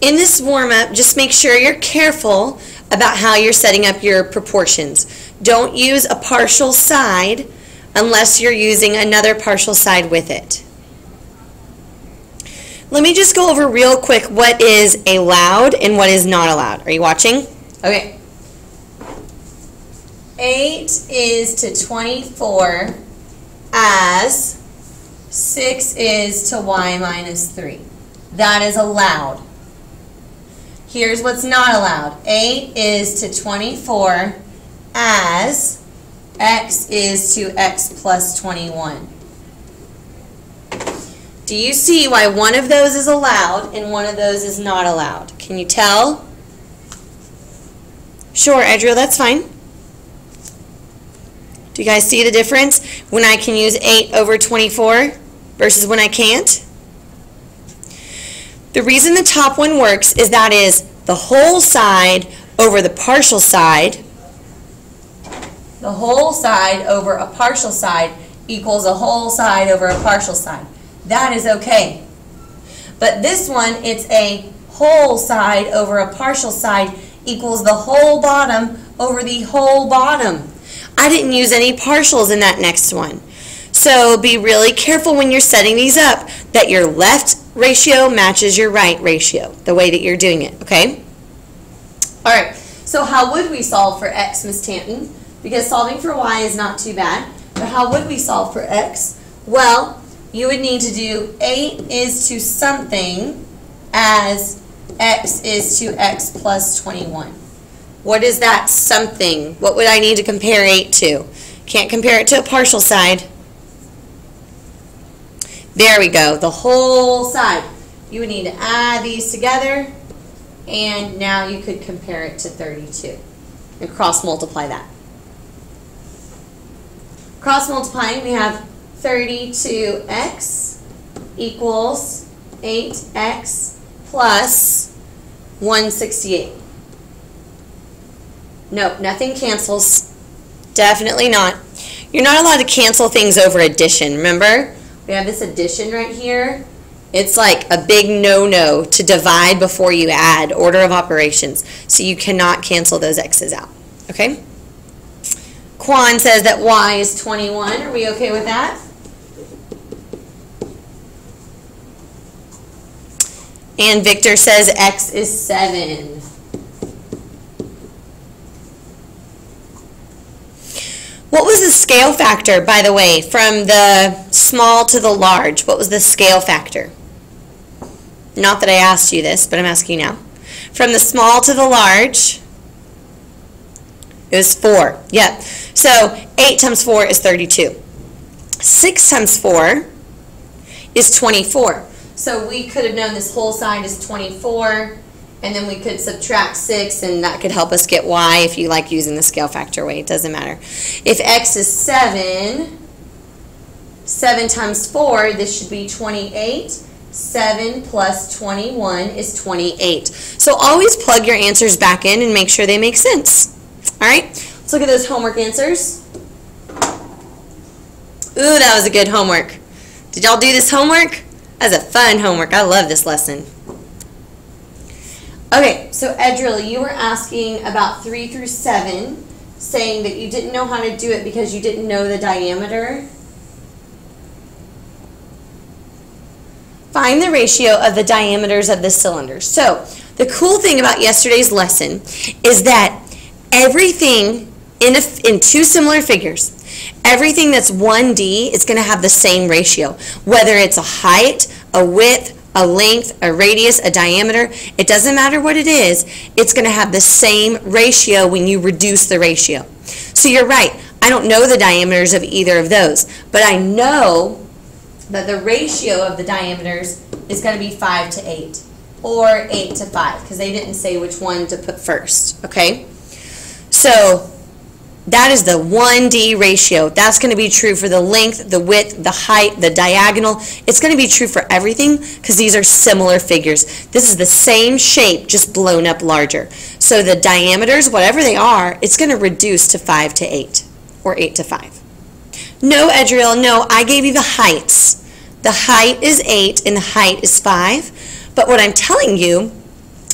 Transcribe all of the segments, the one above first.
in this warm-up, just make sure you're careful about how you're setting up your proportions. Don't use a partial side unless you're using another partial side with it. Let me just go over real quick what is allowed and what is not allowed. Are you watching? Okay. 8 is to 24 as 6 is to y minus 3. That is allowed. Here's what's not allowed. 8 is to 24 as x is to x plus 21. Do you see why one of those is allowed and one of those is not allowed? Can you tell? Sure, Edriel, that's fine. Do you guys see the difference when I can use 8 over 24 versus when I can't? The reason the top one works is that is the whole side over the partial side. The whole side over a partial side equals a whole side over a partial side. That is okay. But this one, it's a whole side over a partial side equals the whole bottom over the whole bottom. I didn't use any partials in that next one. So be really careful when you're setting these up that your left ratio matches your right ratio, the way that you're doing it, okay? All right, so how would we solve for x, Miss Tanton? Because solving for y is not too bad, but how would we solve for x? Well, you would need to do 8 is to something as x is to x plus 21. What is that something? What would I need to compare 8 to? Can't compare it to a partial side. There we go, the whole side. You would need to add these together, and now you could compare it to 32 and cross multiply that. Cross multiplying, we have 32x equals 8x plus 168. Nope, nothing cancels. Definitely not. You're not allowed to cancel things over addition. Remember, we have this addition right here. It's like a big no-no to divide before you add, order of operations. So you cannot cancel those x's out. Okay? Quan says that y is 21. Are we okay with that? And Victor says x is 7. What was the scale factor, by the way, from the small to the large? What was the scale factor? Not that I asked you this, but I'm asking you now. From the small to the large, it was 4. Yep. So 8 times 4 is 32. 6 times 4 is 24. So we could have known this whole side is 24, and then we could subtract 6, and that could help us get y if you like using the scale factor way. It doesn't matter. If x is 7, 7 times 4, this should be 28. 7 plus 21 is 28. So always plug your answers back in and make sure they make sense. All right, let's look at those homework answers. Ooh, that was a good homework. Did y'all do this homework? That was a fun homework. I love this lesson. Okay, so Edriel, you were asking about 3 through 7, saying that you didn't know how to do it because you didn't know the diameter. Find the ratio of the diameters of the cylinders. So the cool thing about yesterday's lesson is that everything in two similar figures, everything that's 1D is going to have the same ratio, whether it's a height, a width, a length, a radius, a diameter. It doesn't matter what it is, it's going to have the same ratio when you reduce the ratio. So you're right, I don't know the diameters of either of those, but I know that the ratio of the diameters is going to be 5 to 8 or 8 to 5 because they didn't say which one to put first, okay? So that is the 1D ratio. That's going to be true for the length, the width, the height, the diagonal. It's going to be true for everything because these are similar figures. This is the same shape, just blown up larger. So the diameters, whatever they are, it's going to reduce to 5 to 8 or 8 to 5. No, Edriel, no, I gave you the heights. The height is 8 and the height is 5. But what I'm telling you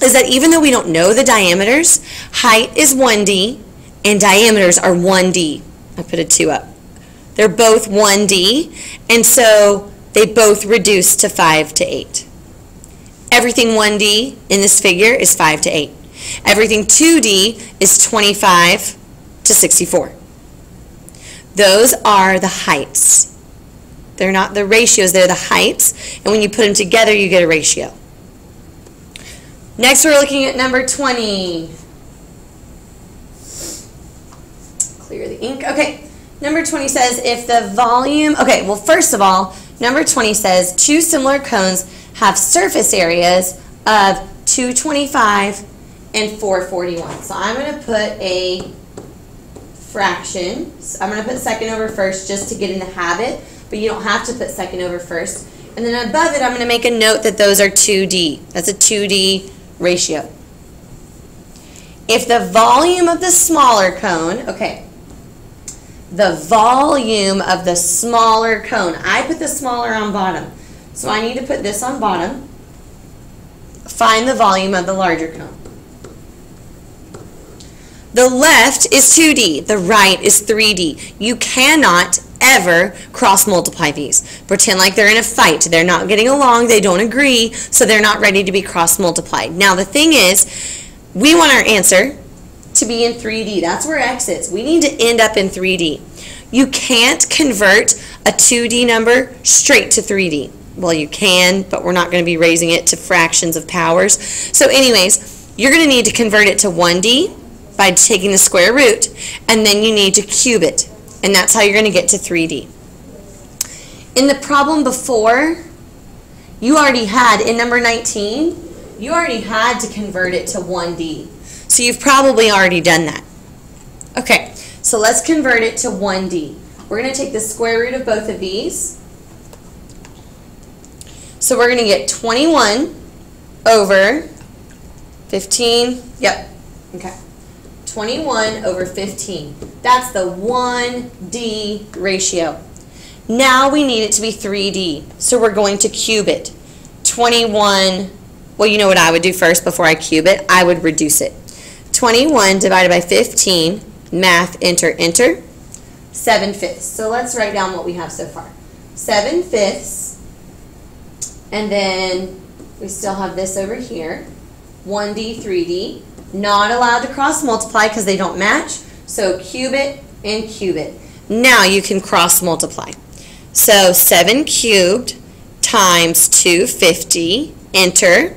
is that even though we don't know the diameters, height is 1D and diameters are 1D. I put a 2 up. They're both 1D, and so they both reduce to 5 to 8. Everything 1D in this figure is 5 to 8. Everything 2D is 25 to 64. Those are the heights. They're not the ratios, they're the heights, and when you put them together, you get a ratio. Next, we're looking at number 20. Clear the ink. Okay, number 20 says if the volume, okay, well, first of all, number 20 says two similar cones have surface areas of 225 and 441. So I'm going to put a fraction. So I'm going to put second over first just to get in the habit, but you don't have to put second over first. And then above it, I'm going to make a note that those are 2D. That's a 2D ratio. If the volume of the smaller cone, okay, the volume of the smaller cone, I put the smaller on bottom, so I need to put this on bottom. Find the volume of the larger cone. The left is 2D, the right is 3D. You cannot ever cross multiply these. Pretend like they're in a fight. They're not getting along, they don't agree, so they're not ready to be cross multiplied. Now the thing is, we want our answer to be in 3D. That's where X is. We need to end up in 3D. You can't convert a 2D number straight to 3D. Well, you can, but we're not going to be raising it to fractions of powers. So anyways, you're going to need to convert it to 1D by taking the square root, and then you need to cube it. And that's how you're going to get to 3D. In the problem before, you already had, in number 19, you already had to convert it to 1D. So you've probably already done that. Okay, so let's convert it to 1D. We're going to take the square root of both of these. So we're going to get 21 over 15. Yep, okay. 21 over 15. That's the 1D ratio. Now we need it to be 3D, so we're going to cube it. 21, well, you know what I would do first before I cube it? I would reduce it. 21 divided by 15, math, enter, enter, 7/5. So let's write down what we have so far. 7/5, and then we still have this over here, 1D, 3D. Not allowed to cross multiply because they don't match, so cube it and cube it. Now you can cross multiply. So 7 cubed times 250, enter,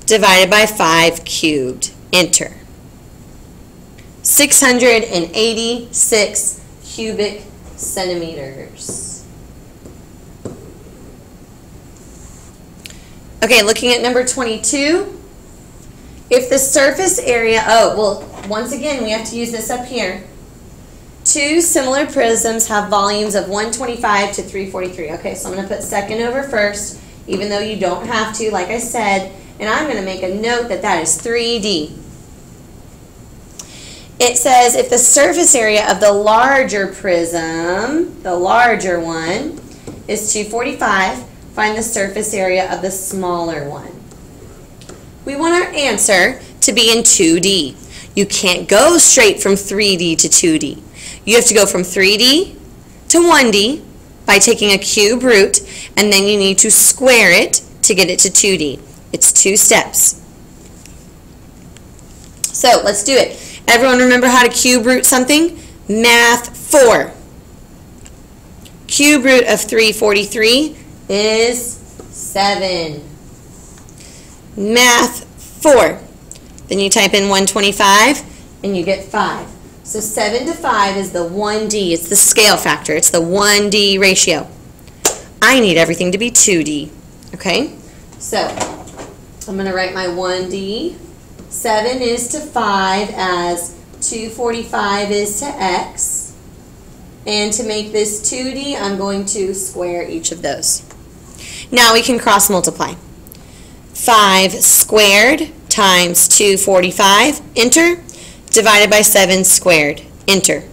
divided by 5 cubed, enter. 686 cubic centimeters. Okay, looking at number 22. If the surface area, oh, well, once again, we have to use this up here. Two similar prisms have volumes of 125 to 343. Okay, so I'm going to put second over first, even though you don't have to, like I said, and I'm going to make a note that that is 3D. It says if the surface area of the larger prism, the larger one, is 245, find the surface area of the smaller one. We want our answer to be in 2D. You can't go straight from 3D to 2D. You have to go from 3D to 1D by taking a cube root, and then you need to square it to get it to 2D. It's 2 steps. So let's do it. Everyone remember how to cube root something? Math 4. Cube root of 343 is 7. Math 4. Then you type in 125 and you get 5. So 7 to 5 is the 1D. It's the scale factor. It's the 1D ratio. I need everything to be 2D. Okay? So I'm going to write my 1D. 7 is to 5 as 245 is to X. And to make this 2D, I'm going to square each of those. Now we can cross multiply. 5 squared times 245, enter, divided by 7 squared, enter.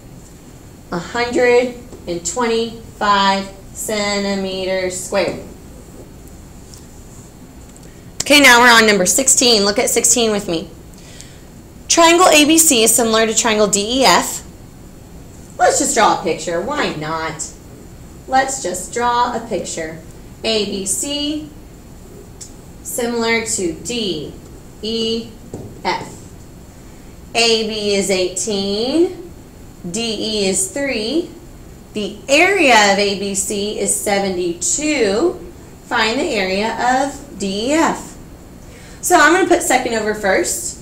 125 centimeters squared. Okay, now we're on number 16. Look at 16 with me. Triangle ABC is similar to triangle DEF. Let's just draw a picture. Why not? Let's just draw a picture. ABC similar to DEF. AB is 18. DE is 3. The area of ABC is 72. Find the area of DEF. So I'm going to put second over first.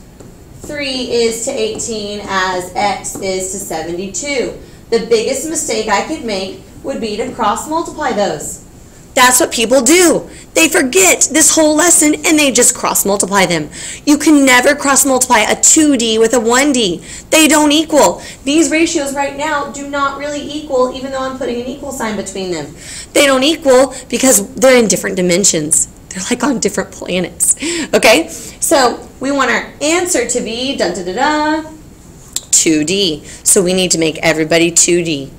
3 is to 18 as x is to 72. The biggest mistake I could make would be to cross multiply those. That's what people do. They forget this whole lesson and they just cross multiply them. You can never cross multiply a 2D with a 1D. They don't equal. These ratios right now do not really equal, even though I'm putting an equal sign between them. They don't equal because they're in different dimensions. They're like on different planets. Okay? So we want our answer to be 2D. So we need to make everybody 2D.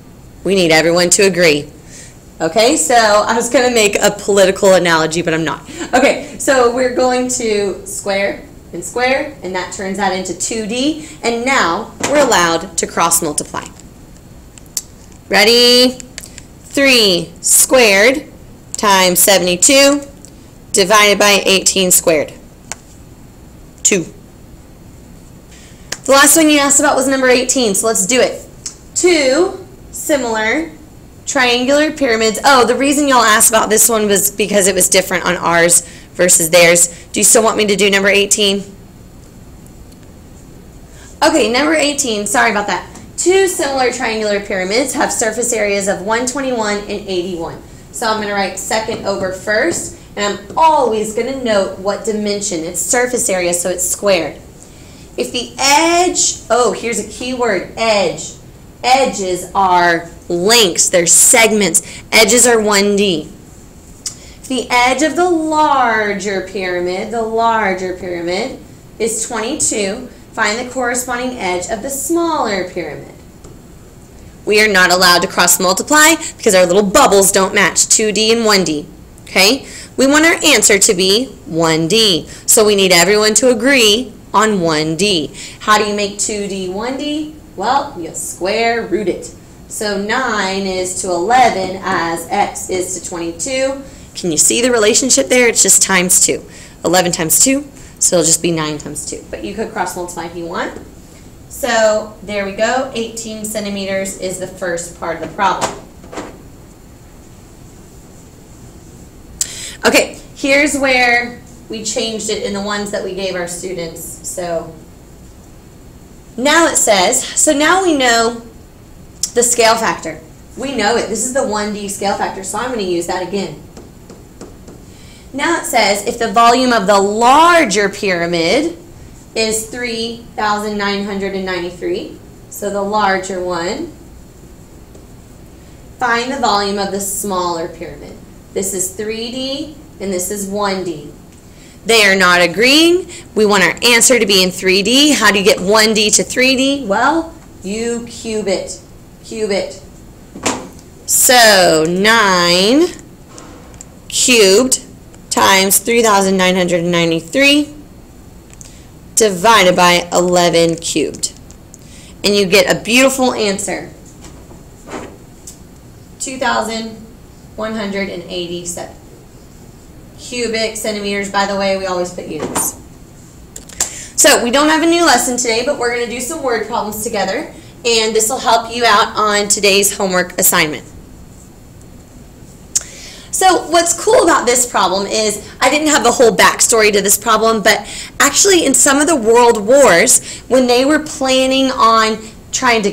We need everyone to agree. Okay, so I was going to make a political analogy, but I'm not. Okay, so we're going to square, and that turns that into 2D. And now we're allowed to cross multiply. Ready? 3 squared times 72 divided by 18 squared. 2. The last one you asked about was number 18, so let's do it. 2 similar triangular pyramids. Oh, the reason y'all asked about this one was because it was different on ours versus theirs. Do you still want me to do number 18? Okay, number 18, sorry about that. 2 similar triangular pyramids have surface areas of 121 and 81. So I'm going to write second over first, and I'm always going to note what dimension. It's surface area, so it's squared. If the edge, oh, here's a key word, edge. Edges are lengths, they're segments. Edges are 1D. If the edge of the larger pyramid is 22, find the corresponding edge of the smaller pyramid. We are not allowed to cross multiply because our little bubbles don't match 2D and 1D. Okay? We want our answer to be 1D. So we need everyone to agree on 1D. How do you make 2D 1D? Well, you square root it. So 9 is to 11 as x is to 22. Can you see the relationship there? It's just times 2. 11 times 2, so it'll just be 9 times 2. But you could cross multiply if you want. So there we go. 18 centimeters is the first part of the problem. Okay, here's where we changed it in the ones that we gave our students. So now it says, so now we know the scale factor. We know it. This is the 1D scale factor, so I'm going to use that again. Now it says if the volume of the larger pyramid is 3,993, so the larger one, find the volume of the smaller pyramid. This is 3D and this is 1D. They are not agreeing. We want our answer to be in 3D. How do you get 1D to 3D? Well, you cube it. Cube it. So 9 cubed times 3,993 divided by 11 cubed. And you get a beautiful answer. 2,187. Cubic centimeters, by the way, we always put units. So we don't have a new lesson today, but we're going to do some word problems together, and this will help you out on today's homework assignment. So what's cool about this problem is I didn't have the whole backstory to this problem, but actually in some of the world wars, when they were planning on trying to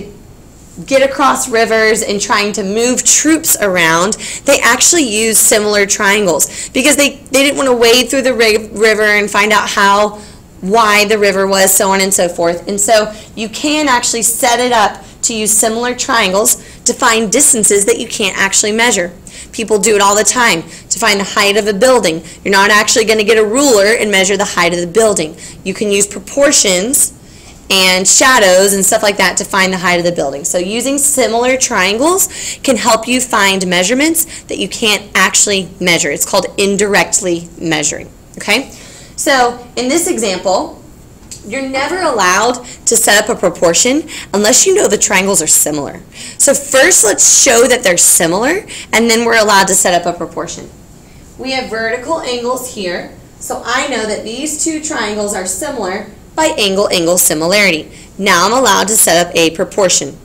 get across rivers and trying to move troops around, they actually used similar triangles because they didn't want to wade through the river and find out how wide the river was, so on and so forth. And so you can actually set it up to use similar triangles to find distances that you can't actually measure. People do it all the time to find the height of a building. You're not actually going to get a ruler and measure the height of the building. You can use proportions and shadows and stuff like that to find the height of the building. So using similar triangles can help you find measurements that you can't actually measure. It's called indirectly measuring. Okay? So in this example, you're never allowed to set up a proportion unless you know the triangles are similar. So first let's show that they're similar, and then we're allowed to set up a proportion. We have vertical angles here, so I know that these two triangles are similar by angle-angle similarity. Now I'm allowed to set up a proportion.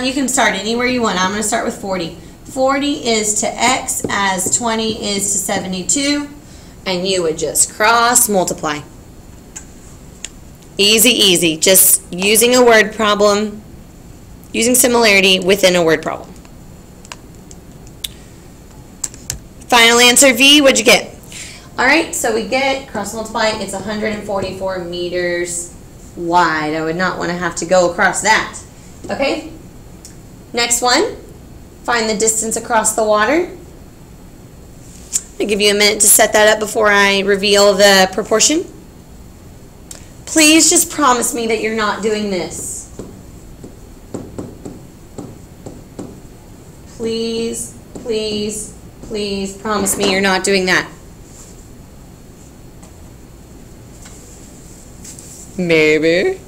You can start anywhere you want. I'm going to start with 40. 40 is to x as 20 is to 72. And you would just cross multiply. Easy, easy. Just using a word problem, using similarity within a word problem. Final answer V, what'd you get? Alright, so we get, cross multiply, it's 144 meters wide. I would not want to have to go across that. Okay? Next one, find the distance across the water. I'll give you a minute to set that up before I reveal the proportion. Please just promise me that you're not doing this. Please, please, please promise me you're not doing that. Maybe.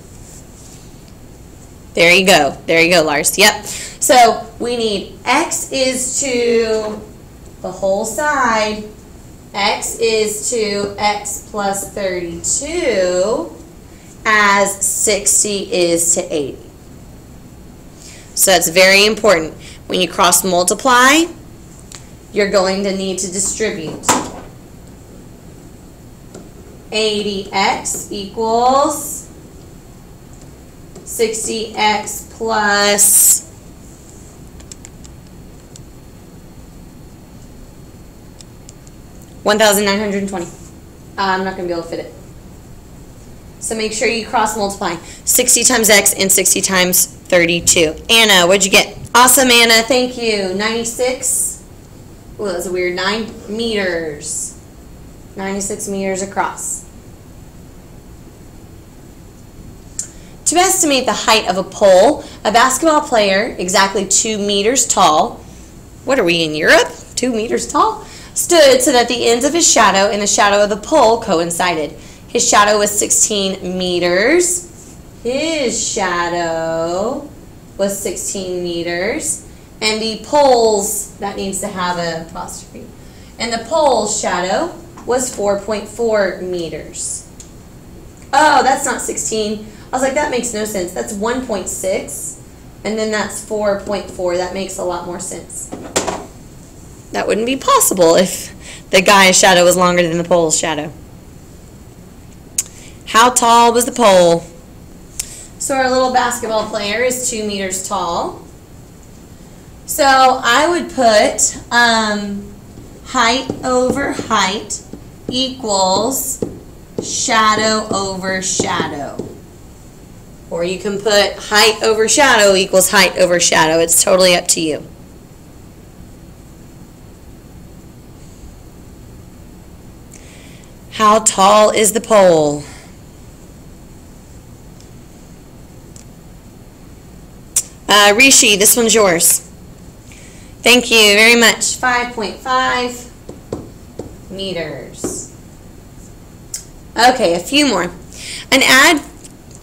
There you go. There you go, Lars. Yep. So we need x is to the whole side, x is to x plus 32 as 60 is to 80. So that's very important. When you cross multiply, you're going to need to distribute. 80x equals 60x plus 1,920. I'm not going to be able to fit it. So make sure you cross multiply. 60 times x and 60 times 32. Anna, what'd you get? Awesome, Anna. Thank you. 96. Well, that was a weird 9 meters. 96 meters across. To estimate the height of a pole, a basketball player, exactly 2 meters tall, what are we in Europe? 2 meters tall? Stood so that the ends of his shadow and the shadow of the pole coincided. His shadow was 16 meters. His shadow was 16 meters. And the pole's, that needs to have an apostrophe. And the pole's shadow was 4.4 meters. Oh, that's not 16. I was like, that makes no sense. That's 1.6. And then that's 4.4. That makes a lot more sense. That wouldn't be possible if the guy's shadow was longer than the pole's shadow. How tall was the pole? So our little basketball player is 2 meters tall. So I would put height over height equals shadow over shadow. Or you can put height over shadow equals height over shadow. It's totally up to you. How tall is the pole? Rishi, this one's yours. Thank you very much. 5.5 meters. Okay, a few more. An ad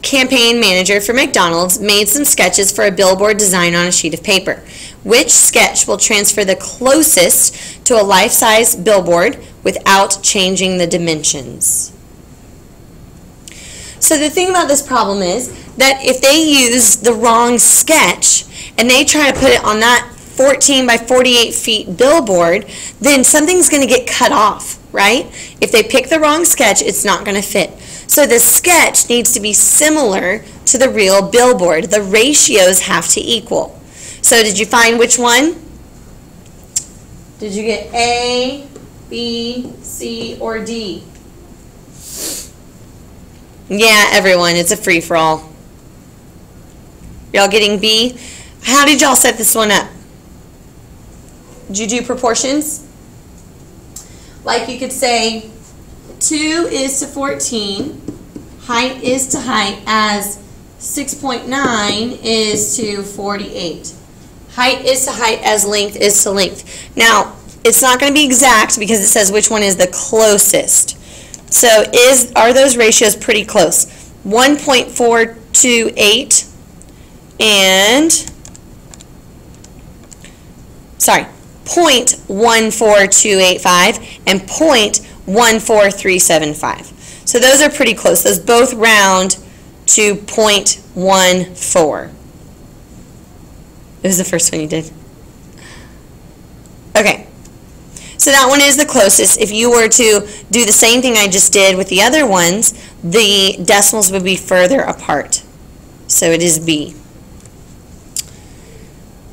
campaign manager for McDonald's made some sketches for a billboard design on a sheet of paper. Which sketch will transfer the closest to a life-size billboard without changing the dimensions? So the thing about this problem is that if they use the wrong sketch and they try to put it on that 14 by 48 feet billboard, then something's going to get cut off, right? If they pick the wrong sketch, it's not going to fit. So the sketch needs to be similar to the real billboard. The ratios have to equal. So did you find which one? Did you get A, B, C, or D? Yeah, everyone, it's a free-for-all. Y'all getting B? How did y'all set this one up? Did you do proportions? Like you could say 2 is to 14, height is to height, as 6.9 is to 48. Height is to height as length is to length. Now, it's not going to be exact because it says which one is the closest. So are those ratios pretty close? 1.428 and, sorry, 0.14285 and 0.14375. So those are pretty close. Those both round to 0.14. It was the first one you did. Okay. So that one is the closest. If you were to do the same thing I just did with the other ones, the decimals would be further apart. So it is B.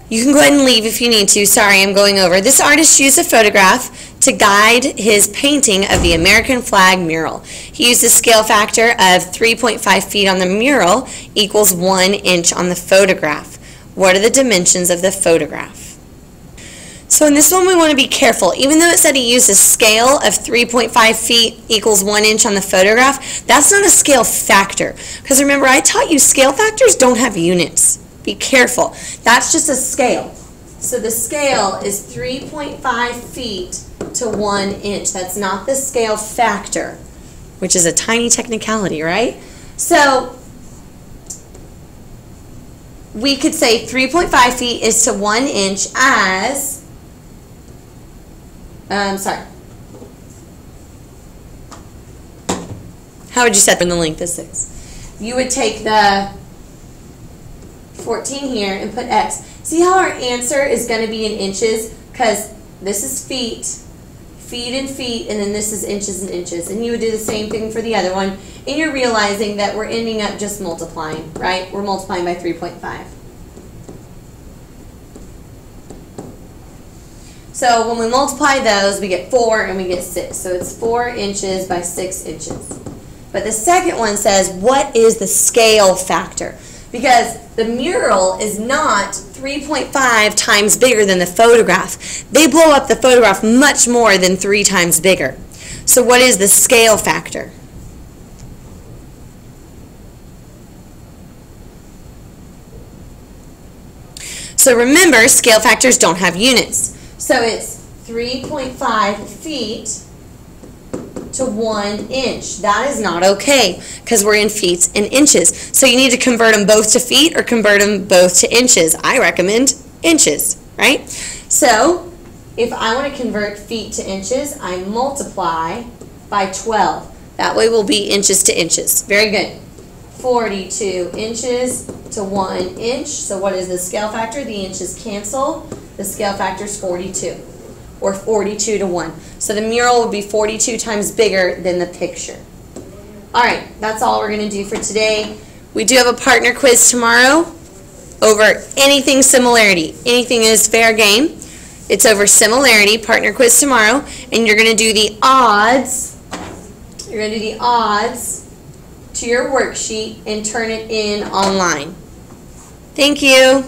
You can go ahead and leave if you need to. Sorry, I'm going over. This artist used a photograph to guide his painting of the American flag mural. He used a scale factor of 3.5 feet on the mural equals 1 inch on the photograph. What are the dimensions of the photograph? So in this one we want to be careful. Even though it said he used a scale of 3.5 feet equals 1 inch on the photograph, that's not a scale factor. Because remember, I taught you scale factors don't have units. Be careful. That's just a scale. So the scale is 3.5 feet to 1 inch. That's not the scale factor, which is a tiny technicality, right? So we could say 3.5 feet is to 1 inch as, how would you set in the length of 6? You would take the 14 here and put X. See how our answer is going to be in inches? Because this is feet, feet and feet, and then this is inches and inches. And you would do the same thing for the other one. And you're realizing that we're ending up just multiplying, right? We're multiplying by 3.5. So when we multiply those, we get 4 and we get 6. So it's 4 inches by 6 inches. But the second one says, what is the scale factor? Because the mural is not 3.5 times bigger than the photograph. They blow up the photograph much more than 3 times bigger. So what is the scale factor? So remember, scale factors don't have units. So it's 3.5 feet to 1 inch. That is not okay because we're in feet and inches. So you need to convert them both to feet or convert them both to inches. I recommend inches, right? So if I want to convert feet to inches, I multiply by 12. That way we'll be inches to inches. Very good. 42 inches to 1 inch. So what is the scale factor? The inches cancel. The scale factor is 42, or 42 to 1. So the mural would be 42 times bigger than the picture. All right, that's all we're going to do for today. We do have a partner quiz tomorrow over anything similarity. Anything is fair game. It's over similarity, partner quiz tomorrow, and you're going to do the odds. You're going to do the odds to your worksheet and turn it in online. Thank you.